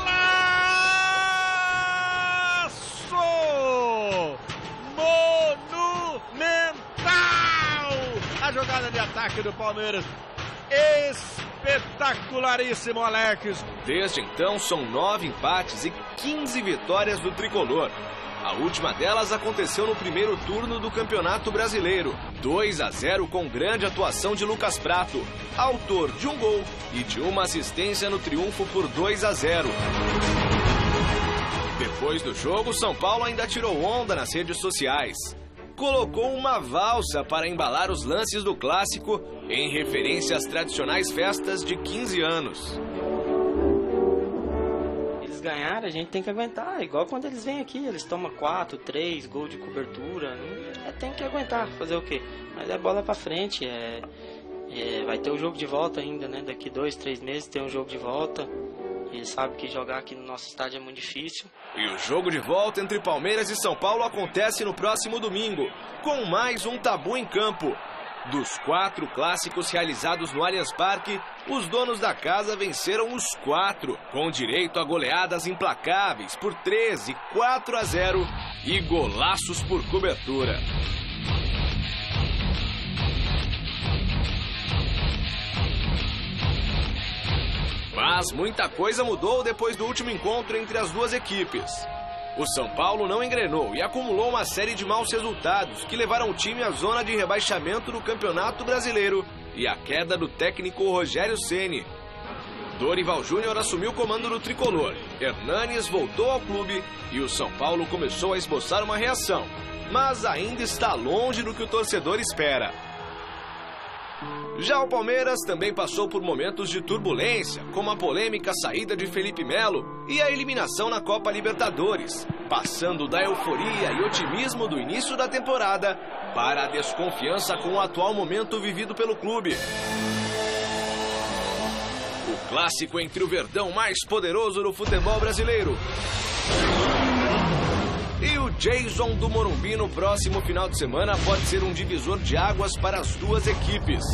S14: Monumental! A jogada de ataque do Palmeiras. Espetacularíssimo, Alex.
S10: Desde então, são 9 empates e 15 vitórias do tricolor. A última delas aconteceu no primeiro turno do Campeonato Brasileiro. 2-0 com grande atuação de Lucas Prato, autor de um gol e de uma assistência no triunfo por 2-0. Depois do jogo, São Paulo ainda tirou onda nas redes sociais. Colocou uma valsa para embalar os lances do clássico em referência às tradicionais festas de 15 anos.
S15: Eles ganharam, a gente tem que aguentar, igual quando eles vêm aqui, eles tomam 4, 3 gols de cobertura, tem que aguentar, fazer o quê? Mas é bola pra frente, vai ter o jogo de volta ainda, né? Daqui 2, 3 meses tem um jogo de volta. Ele sabe que jogar aqui no nosso estádio é muito difícil.
S10: E o jogo de volta entre Palmeiras e São Paulo acontece no próximo domingo, com mais um tabu em campo. Dos 4 clássicos realizados no Allianz Parque, os donos da casa venceram os 4, com direito a goleadas implacáveis por 13, 4-0 e golaços por cobertura. Mas muita coisa mudou depois do último encontro entre as duas equipes. O São Paulo não engrenou e acumulou uma série de maus resultados que levaram o time à zona de rebaixamento no Campeonato Brasileiro e à queda do técnico Rogério Ceni. Dorival Júnior assumiu o comando do tricolor, Hernanes voltou ao clube e o São Paulo começou a esboçar uma reação, mas ainda está longe do que o torcedor espera. Já o Palmeiras também passou por momentos de turbulência, como a polêmica saída de Felipe Melo e a eliminação na Copa Libertadores, passando da euforia e otimismo do início da temporada para a desconfiança com o atual momento vivido pelo clube. O clássico entre o Verdão mais poderoso do futebol brasileiro e o Jason do Morumbi no próximo final de semana pode ser um divisor de águas para as duas equipes.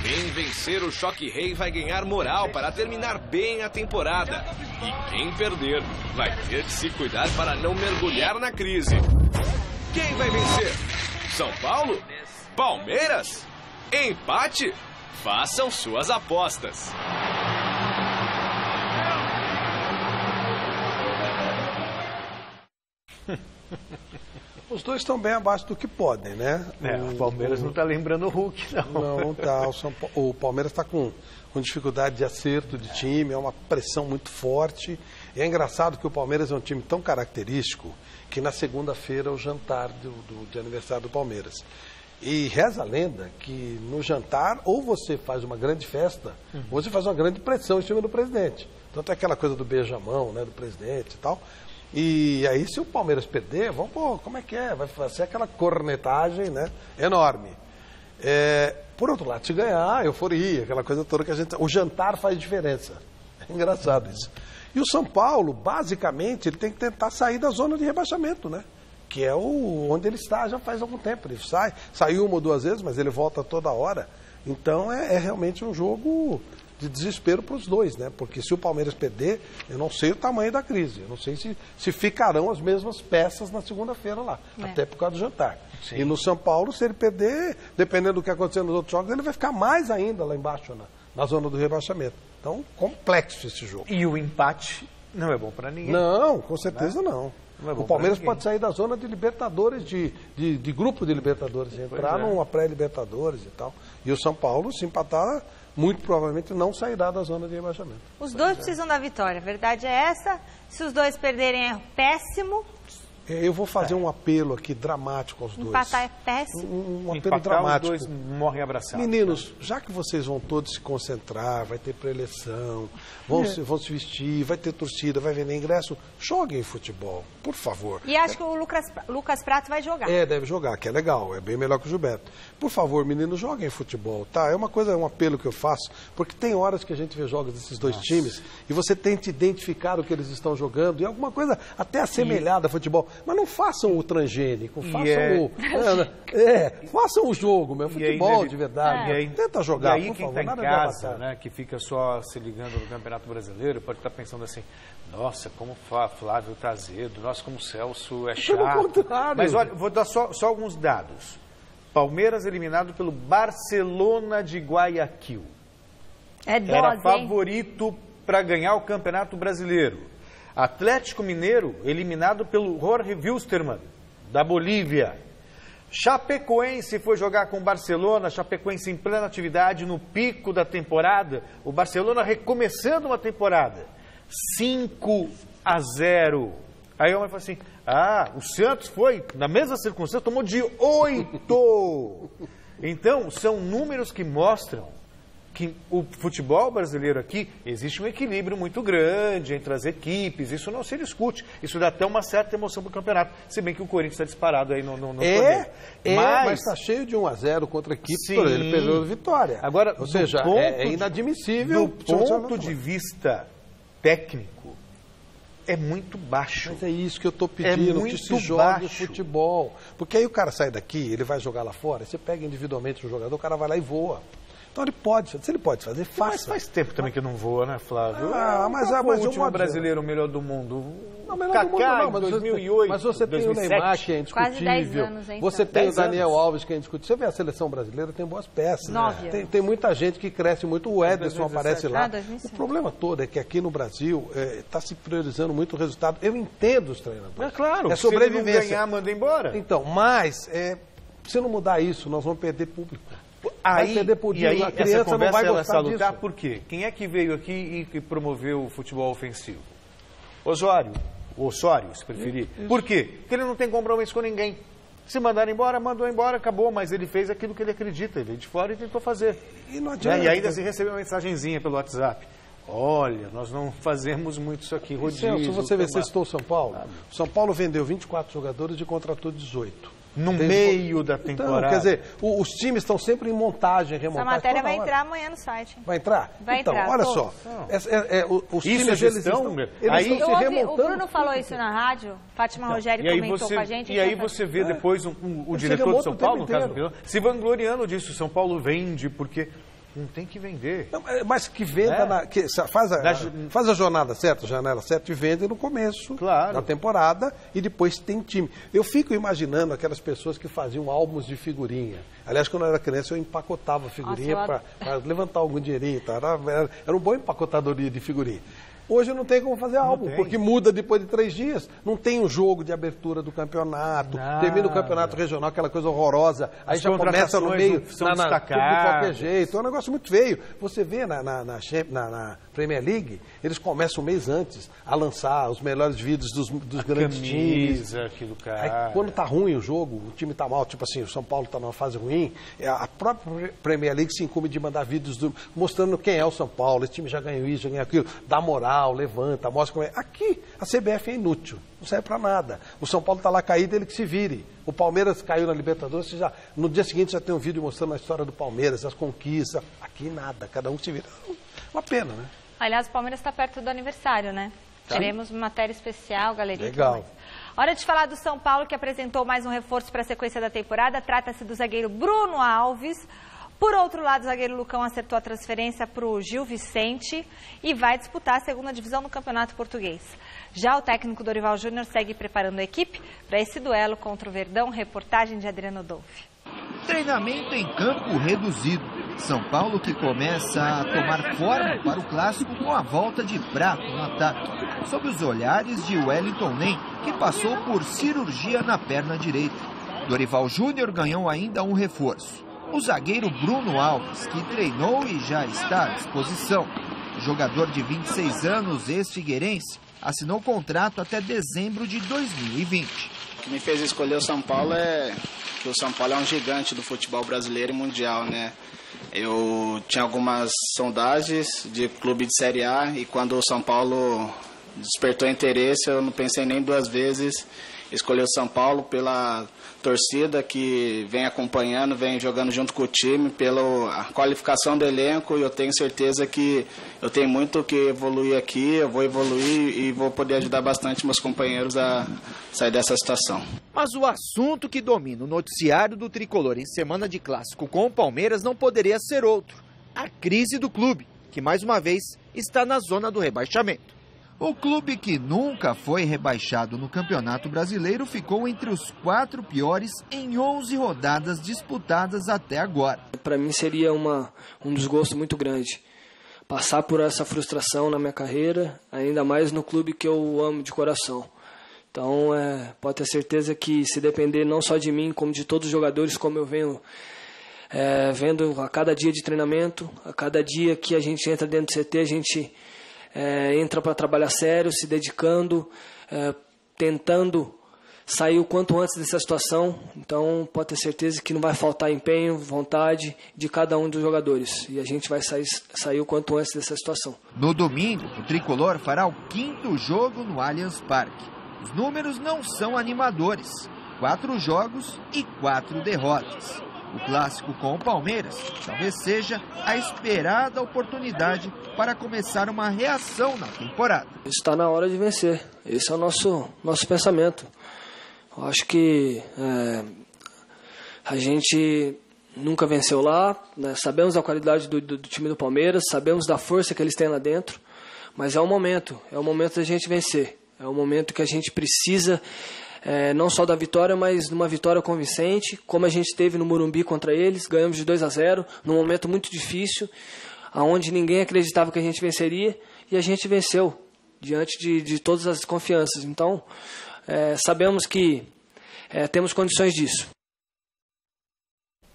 S10: Quem vencer o Choque Rei vai ganhar moral para terminar bem a temporada. E quem perder vai ter de se cuidar para não mergulhar na crise. Quem vai vencer? São Paulo? Palmeiras? Empate? Façam suas apostas.
S9: Os dois estão bem abaixo do que podem, né?
S8: O Palmeiras não está lembrando o Hulk, não.
S9: Não está. O Palmeiras está com dificuldade de acerto de time, é uma pressão muito forte. E é engraçado que o Palmeiras é um time tão característico que na segunda-feira é o jantar de aniversário do Palmeiras. E reza a lenda que no jantar ou você faz uma grande festa, ou você faz uma grande pressão em cima do presidente. Tanto é aquela coisa do beijamão, né, do presidente e tal. E aí, se o Palmeiras perder, como é que é? Vai ser aquela cornetagem, né, enorme. Por outro lado, se ganhar, euforia, aquela coisa toda que a gente... O jantar faz diferença. É engraçado isso. E o São Paulo, basicamente, ele tem que tentar sair da zona de rebaixamento, né? Que é onde ele está já faz algum tempo. Ele saiu 1 ou 2 vezes, mas ele volta toda hora. Então, é realmente um jogo de desespero para os dois, né? Porque se o Palmeiras perder, eu não sei o tamanho da crise. Eu não sei se ficarão as mesmas peças na segunda-feira lá, até por causa do jantar. Sim. E no São Paulo, se ele perder, dependendo do que acontecer nos outros jogos, ele vai ficar mais ainda lá embaixo, na zona do rebaixamento. Então, complexo esse jogo.
S8: E o empate não é bom para ninguém.
S9: Não, com certeza não. O Palmeiras pode sair da zona de Libertadores, de grupo de Libertadores, entrar numa pré-Libertadores e tal. E o São Paulo, se empatar, muito provavelmente não sairá da zona de rebaixamento.
S5: Os dois precisam da vitória, a verdade é essa. Se os dois perderem é péssimo,
S9: Eu vou fazer um apelo aqui dramático aos dois.
S5: Empatar é péssimo.
S9: Um apelo dramático.
S8: Os dois morrem abraçados.
S9: Meninos, já que vocês vão todos se concentrar, vai ter pré-eleição, vão se vestir, vai ter torcida, vai vender ingresso, joguem futebol, por favor.
S5: E acho que o Lucas Prato vai jogar.
S9: Deve jogar, que é legal, é bem melhor que o Gilberto. Por favor, meninos, joguem futebol, tá? É um apelo que eu faço, porque tem horas que a gente vê jogos desses dois times e você tenta identificar o que eles estão jogando e alguma coisa até assemelhada a futebol. Mas não façam o transgênico, façam o jogo, meu futebol de verdade. Tenta jogar,
S8: e aí,
S9: por
S8: quem
S9: favor.
S8: está em casa, né, que fica só se ligando no Campeonato Brasileiro, pode estar pensando assim, nossa, como Flávio tá azedo, nossa, como o Celso é chato.
S9: Pelo contrário.
S8: Mas olha, vou dar só alguns dados. Palmeiras eliminado pelo Barcelona de Guayaquil. Era favorito para ganhar o Campeonato Brasileiro. Atlético Mineiro, eliminado pelo Jorge Wilstermann, da Bolívia. Chapecoense foi jogar com o Barcelona, Chapecoense em plena atividade, no pico da temporada. O Barcelona recomeçando uma temporada. 5-0. Aí o homem fala assim, o Santos foi, na mesma circunstância, tomou de 8. Então, são números que mostram que o futebol brasileiro aqui, existe um equilíbrio muito grande entre as equipes, isso não se discute, isso dá até uma certa emoção para o campeonato, se bem que o Corinthians está disparado aí no torneio.
S9: Mas está cheio de 1-0 contra a equipe, ele perdeu a vitória.
S8: Agora,
S9: ou seja, é inadmissível.
S8: Do ponto de vista técnico, é muito baixo.
S9: Mas é isso que eu estou pedindo, que se jogue futebol. Porque aí o cara sai daqui, ele vai jogar lá fora, você pega individualmente um jogador, o cara vai lá e voa. Então ele pode, se ele pode fazer, faça.
S8: Mas faz tempo também que não voa, né, Flávio?
S9: Mas
S8: o último brasileiro melhor do mundo.
S9: Não, melhor do mundo não, mas
S8: 2008,
S9: mas você
S8: 2007.
S9: tem o Neymar, que é indiscutível.
S5: Quase 10 anos, hein?
S9: Você tem o Daniel Alves, que é indiscutível. Você vê a seleção brasileira, tem boas peças.
S5: 9.
S9: Tem muita gente que cresce muito. O Ederson aparece lá.
S5: 2005.
S9: O problema todo é que aqui no Brasil está se priorizando muito o resultado. Eu entendo os treinadores.
S8: É claro.
S9: É sobrevivência.
S8: Se ele não ganhar, manda embora.
S9: Então, mas se não mudar isso, nós vamos perder público.
S8: A criança não vai gostar disso. Por quê? Quem é que veio aqui e promoveu o futebol ofensivo? Osório, se preferir. Isso. Por quê? Porque ele não tem compromisso com ninguém. Se mandaram embora, mandou embora, acabou. Mas ele fez aquilo que ele acredita. Ele veio de fora e tentou fazer.
S9: E não adianta.
S8: E ainda se recebeu uma mensagenzinha pelo WhatsApp. Olha, nós não fazemos muito isso aqui, rodízio.
S9: Se você vê, você citou o São Paulo. O São Paulo vendeu 24 jogadores e contratou 18.
S8: No meio da temporada.
S9: Então, quer dizer, os times estão sempre em montagem, remontagem.
S5: Essa matéria vai entrar amanhã no site.
S9: Vai entrar?
S5: Vai entrar.
S9: Olha só. Os times,
S8: eles estão
S9: se remontando.
S5: O Bruno falou isso na rádio, Fátima Rogério comentou com a gente.
S8: E aí você vê depois o diretor de São Paulo, no caso do Pilão, se vangloriando disso. São Paulo vende porque não tem que vender.
S9: Não, mas que venda, faz a jornada certa, a janela certa e vende no começo da temporada e depois tem time. Eu fico imaginando aquelas pessoas que faziam álbuns de figurinha. Aliás, quando eu era criança, eu empacotava figurinha para levantar algum dinheirinho. Tá? Era um bom empacotadoria de figurinha. Hoje não tem como fazer álbum, porque muda depois de 3 dias. Não tem um jogo de abertura do campeonato, termina o campeonato regional, aquela coisa horrorosa, aí já começa no meio, de qualquer jeito. É um negócio muito feio. Você vê na Premier League, eles começam um mês antes a lançar os melhores vídeos dos grandes times.
S8: Aquilo, cara.
S9: Aí, quando tá ruim o jogo, o time tá mal, tipo assim, o São Paulo tá numa fase ruim, a própria Premier League se incumbe de mandar vídeos mostrando quem é o São Paulo, esse time já ganhou isso, já ganhou aquilo, dá moral, levanta, mostra como é. Aqui, a CBF é inútil, não serve para nada. O São Paulo está lá caído, ele que se vire. O Palmeiras caiu na Libertadores, no dia seguinte já tem um vídeo mostrando a história do Palmeiras, as conquistas. Aqui nada, cada um se vira. Uma pena, né?
S5: Aliás, o Palmeiras está perto do aniversário, né? Teremos matéria especial, galeria.
S9: Legal.
S5: Hora de falar do São Paulo, que apresentou mais um reforço para a sequência da temporada. Trata-se do zagueiro Bruno Alves. Por outro lado, o zagueiro Lucão acertou a transferência para o Gil Vicente e vai disputar a segunda divisão no Campeonato Português. Já o técnico Dorival Júnior segue preparando a equipe para esse duelo contra o Verdão. Reportagem de Adriano Dolfi.
S16: Treinamento em campo reduzido. São Paulo que começa a tomar forma para o clássico com a volta de Prato no ataque, sob os olhares de Wellington Nem, que passou por cirurgia na perna direita. Dorival Júnior ganhou ainda um reforço. O zagueiro Bruno Alves, que treinou e já está à disposição. Jogador de 26 anos, ex-figueirense, assinou contrato até dezembro de 2020.
S17: O que me fez escolher o São Paulo é que o São Paulo é um gigante do futebol brasileiro e mundial, né? Eu tinha algumas sondagens de clube de Série A e quando o São Paulo despertou interesse, eu não pensei nem duas vezes. Escolhi o São Paulo pela torcida que vem acompanhando, vem jogando junto com o time, pela qualificação do elenco, e eu tenho certeza que eu tenho muito que evoluir aqui, eu vou evoluir e vou poder ajudar bastante meus companheiros a sair dessa situação.
S3: Mas o assunto que domina o noticiário do Tricolor em semana de clássico com o Palmeiras não poderia ser outro: a crise do clube, que mais uma vez está na zona do rebaixamento.
S16: O clube, que nunca foi rebaixado no Campeonato Brasileiro, ficou entre os 4 piores em 11 rodadas disputadas até agora.
S18: Para mim seria um desgosto muito grande passar por essa frustração na minha carreira, ainda mais no clube que eu amo de coração. Então, pode ter certeza que, se depender não só de mim, como de todos os jogadores, como eu venho vendo a cada dia de treinamento, a cada dia que a gente entra dentro do CT, a gente entra para trabalhar sério, se dedicando, tentando sair o quanto antes dessa situação. Então pode ter certeza que não vai faltar empenho, vontade de cada um dos jogadores, e a gente vai sair o quanto antes dessa situação.
S16: No domingo, o Tricolor fará o 5º jogo no Allianz Parque. Os números não são animadores: 4 jogos e 4 derrotas. O clássico com o Palmeiras talvez seja a esperada oportunidade para começar uma reação na temporada.
S18: Está na hora de vencer. Esse é o nosso pensamento. Eu acho que a gente nunca venceu lá, né? Sabemos da qualidade do time do Palmeiras, sabemos da força que eles têm lá dentro, mas é o momento da gente vencer. É o momento que a gente precisa não só da vitória, mas de uma vitória convincente, como a gente teve no Morumbi contra eles. Ganhamos de 2-0, num momento muito difícil, onde ninguém acreditava que a gente venceria, e a gente venceu, diante de todas as confianças. Então, sabemos que temos condições disso.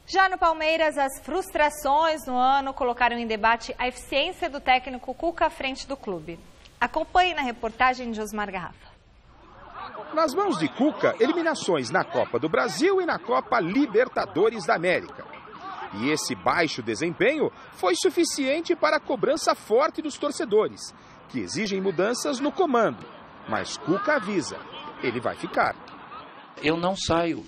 S5: Já no Palmeiras, as frustrações no ano colocaram em debate a eficiência do técnico Cuca à frente do clube. Acompanhe na reportagem de Osmar Garrafa.
S2: Nas mãos de Cuca, eliminações na Copa do Brasil e na Copa Libertadores da América. E esse baixo desempenho foi suficiente para a cobrança forte dos torcedores, que exigem mudanças no comando. Mas Cuca avisa, ele vai ficar.
S19: Eu não saio,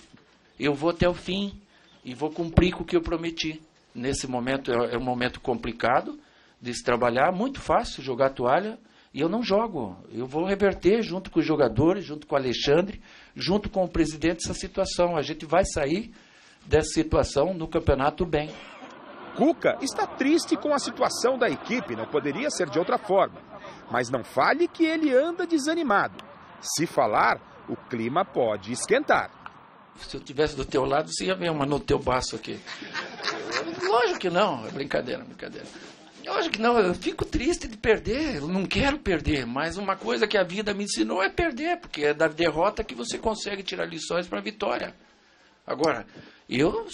S19: eu vou até o fim e vou cumprir com o que eu prometi. Nesse momento é um momento complicado de se trabalhar, muito fácil jogar a toalha. E eu não jogo, eu vou reverter junto com os jogadores, junto com o Alexandre, junto com o presidente, essa situação. A gente vai sair dessa situação no campeonato bem.
S2: Cuca está triste com a situação da equipe, não poderia ser de outra forma. Mas não fale que ele anda desanimado. Se falar, o clima pode esquentar.
S19: Se eu estivesse do teu lado, você ia ver uma no teu baço aqui. Lógico que não, é brincadeira. Lógico que não, eu fico triste de perder, eu não quero perder, mas uma coisa que a vida me ensinou é perder, porque é da derrota que você consegue tirar lições para a vitória. Agora, eu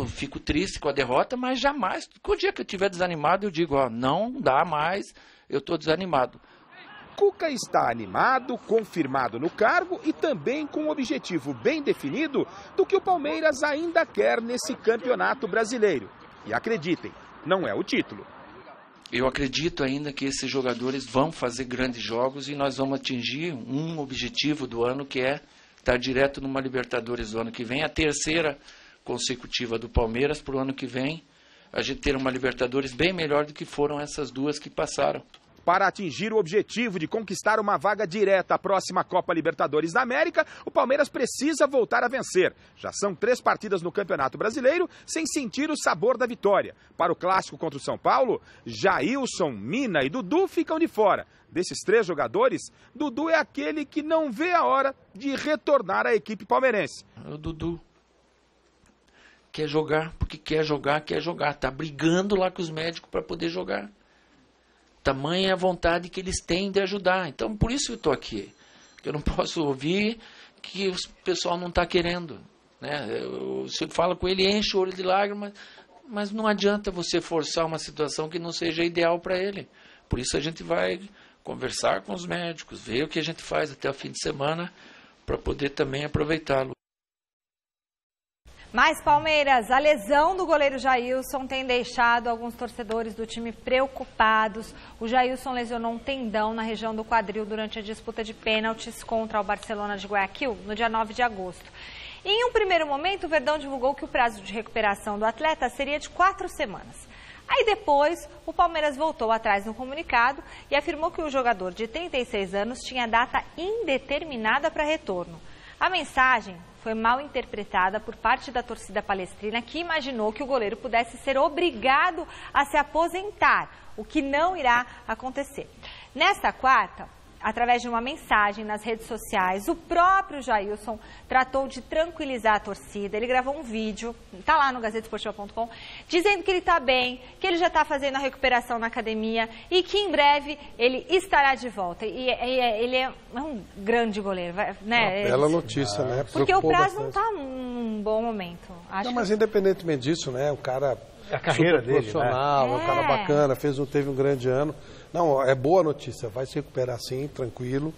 S19: fico triste com a derrota, mas jamais, o dia que eu estiver desanimado, eu digo, não dá mais, eu estou desanimado.
S2: Cuca está animado, confirmado no cargo e também com um objetivo bem definido do que o Palmeiras ainda quer nesse campeonato brasileiro. E acreditem, não é o título.
S19: Eu acredito ainda que esses jogadores vão fazer grandes jogos e nós vamos atingir um objetivo do ano, que é estar direto numa Libertadores do ano que vem, a 3ª consecutiva do Palmeiras para o ano que vem, a gente ter uma Libertadores bem melhor do que foram essas 2 que passaram.
S2: Para atingir o objetivo de conquistar uma vaga direta à próxima Copa Libertadores da América, o Palmeiras precisa voltar a vencer. Já são 3 partidas no Campeonato Brasileiro sem sentir o sabor da vitória. Para o clássico contra o São Paulo, Jailson, Mina e Dudu ficam de fora. Desses 3 jogadores, Dudu é aquele que não vê a hora de retornar à equipe palmeirense.
S19: O Dudu quer jogar, porque quer jogar. Está brigando lá com os médicos para poder jogar. Tamanha é a vontade que eles têm de ajudar. Então, por isso eu estou aqui. Eu não posso ouvir que o pessoal não está querendo. Né? Você fala com ele, enche o olho de lágrimas, mas não adianta você forçar uma situação que não seja ideal para ele. Por isso a gente vai conversar com os médicos, ver o que a gente faz até o fim de semana para poder também aproveitá-lo.
S5: Mais Palmeiras, a lesão do goleiro Jailson tem deixado alguns torcedores do time preocupados. O Jailson lesionou um tendão na região do quadril durante a disputa de pênaltis contra o Barcelona de Guayaquil, no dia 9 de agosto. E em um primeiro momento, o Verdão divulgou que o prazo de recuperação do atleta seria de 4 semanas. Aí depois, o Palmeiras voltou atrás no comunicado e afirmou que o jogador de 36 anos tinha data indeterminada para retorno. A mensagem foi mal interpretada por parte da torcida palestrina, que imaginou que o goleiro pudesse ser obrigado a se aposentar, o que não irá acontecer. Nesta quarta, através de uma mensagem nas redes sociais, o próprio Jailson tratou de tranquilizar a torcida. Ele gravou um vídeo, está lá no gazetesportiva.com, dizendo que ele está bem, que ele já está fazendo a recuperação na academia e que em breve ele estará de volta. E ele é um grande goleiro, né?
S9: Bela notícia, né?
S5: Porque o prazo não está num bom momento.
S9: Não, mas independentemente disso, né? O cara...
S8: A carreira
S9: super
S8: dele,
S9: profissional,
S8: né?
S9: Um cara bacana, teve um grande ano. Não, é boa notícia, vai se recuperar sim, tranquilo.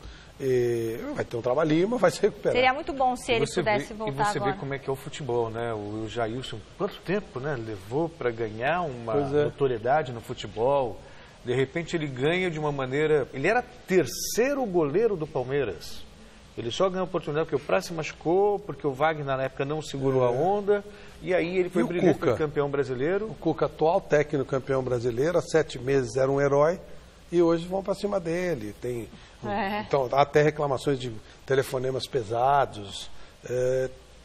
S9: Vai ter um trabalhinho, mas vai se recuperar.
S5: Seria muito bom se ele pudesse voltar agora.
S8: E você vê como é que é o futebol, né? O Jailson, quanto tempo, né? Levou para ganhar uma notoriedade no futebol. De repente ele ganha de uma maneira... Ele era terceiro goleiro do Palmeiras. Ele só ganhou a oportunidade porque o Praz se machucou, porque o Wagner na época não segurou a onda. E aí ele foi brilhante para campeão brasileiro.
S9: O Cuca, atual técnico campeão brasileiro, há 7 meses era um herói. E hoje vão para cima dele. Então, há até reclamações de telefonemas pesados.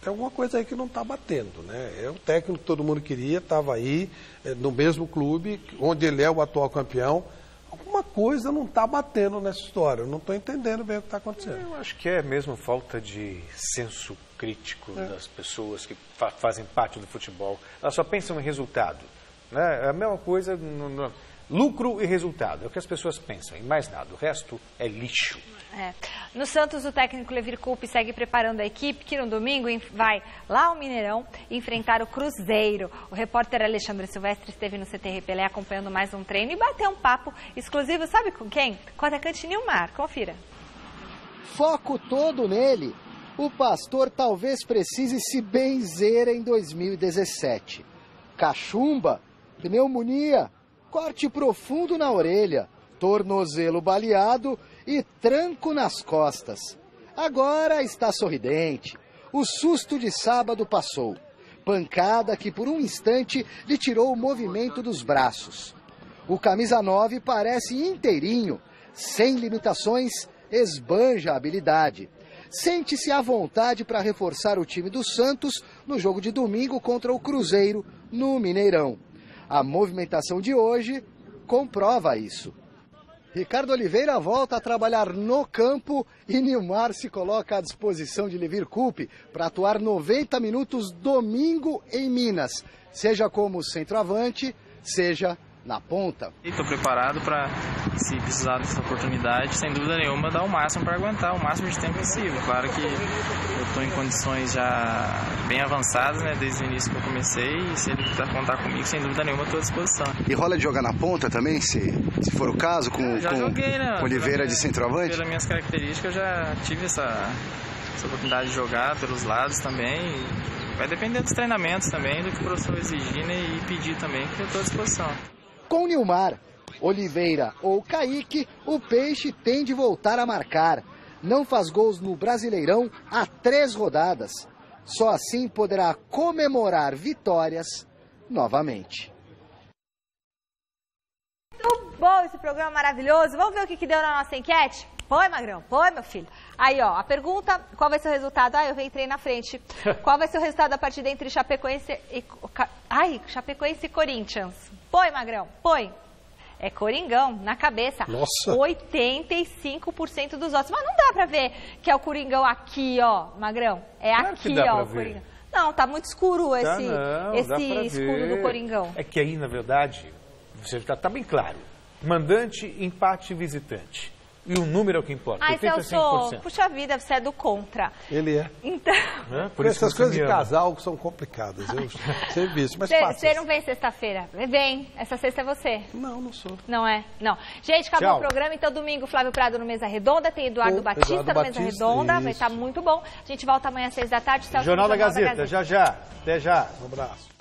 S9: Tem alguma coisa aí que não está batendo, né? É o técnico que todo mundo queria, estava aí, no mesmo clube, onde ele é o atual campeão. Alguma coisa não está batendo nessa história. Eu não estou entendendo bem o que está acontecendo.
S8: Eu acho que é mesmo falta de senso crítico das pessoas que fazem parte do futebol. Elas só pensam em resultado, né? É a mesma coisa... Lucro e resultado, é o que as pessoas pensam, e mais nada, o resto é lixo.
S5: No Santos, o técnico Levir Coupe segue preparando a equipe, que no domingo vai lá ao Mineirão enfrentar o Cruzeiro. O repórter Alexandre Silvestre esteve no CT Pelé acompanhando mais um treino e bateu um papo exclusivo, sabe com quem? Com o atacante Nilmar, confira.
S4: Foco todo nele. O Pastor talvez precise se benzer em 2017. Cachumba, pneumonia, corte profundo na orelha, tornozelo baleado e tranco nas costas. Agora está sorridente. O susto de sábado passou. Pancada que por um instante lhe tirou o movimento dos braços. O camisa 9 parece inteirinho, sem limitações, esbanja a habilidade. Sente-se à vontade para reforçar o time do Santos no jogo de domingo contra o Cruzeiro, no Mineirão. A movimentação de hoje comprova isso. Ricardo Oliveira volta a trabalhar no campo e Nilmar se coloca à disposição de Levir Coupe para atuar 90 minutos domingo em Minas, seja como centroavante, seja na ponta.
S20: Estou preparado para, se precisar dessa oportunidade, sem dúvida nenhuma, dar o máximo para aguentar o máximo de tempo possível. Claro que eu estou em condições já bem avançadas, né, desde o início que eu comecei, e se ele quiser contar comigo, sem dúvida nenhuma, estou à disposição.
S21: E rola de jogar na ponta também, se for o caso, com Oliveira de centroavante?
S20: Pelas minhas características, eu já tive essa oportunidade de jogar pelos lados também. Vai depender dos treinamentos também, do que o professor exigir, né, e pedir também, que eu estou à disposição.
S4: Com Nilmar, Oliveira ou Kaique, o Peixe tem de voltar a marcar. Não faz gols no Brasileirão há 3 rodadas. Só assim poderá comemorar vitórias novamente.
S5: Muito bom esse programa maravilhoso. Vamos ver o que deu na nossa enquete? Põe, Magrão, põe, meu filho. Aí, ó, a pergunta, qual vai ser o resultado? Ah, eu entrei na frente. Qual vai ser o resultado da partida entre Chapecoense e Corinthians? Põe, Magrão, põe. É Coringão, na cabeça.
S9: Nossa.
S5: 85% dos votos. Mas não dá pra ver que é o Coringão aqui, ó, Magrão. É claro aqui, ó, o Coringão. Não, tá muito escuro esse escudo do Coringão.
S8: É que aí, na verdade, você tá bem claro. Mandante, empate, visitante. E o número é o que importa.
S5: Ai,
S8: 85%.
S5: Celso, puxa vida, você é do contra.
S9: Ele é.
S5: Então...
S9: Por essas coisas de casal que são complicadas. Eu sempre vi isso, mas
S5: Você não vem sexta-feira? Vem. Essa sexta é você.
S9: Não sou.
S5: Não é? Não. Gente, acabou o programa. Então, domingo, Flávio Prado no Mesa Redonda. Tem Eduardo Batista no Mesa Redonda. Isso. Vai estar muito bom. A gente volta amanhã às 6 da tarde.
S8: Jornal da Gazeta. Já. Até já.
S9: Um abraço.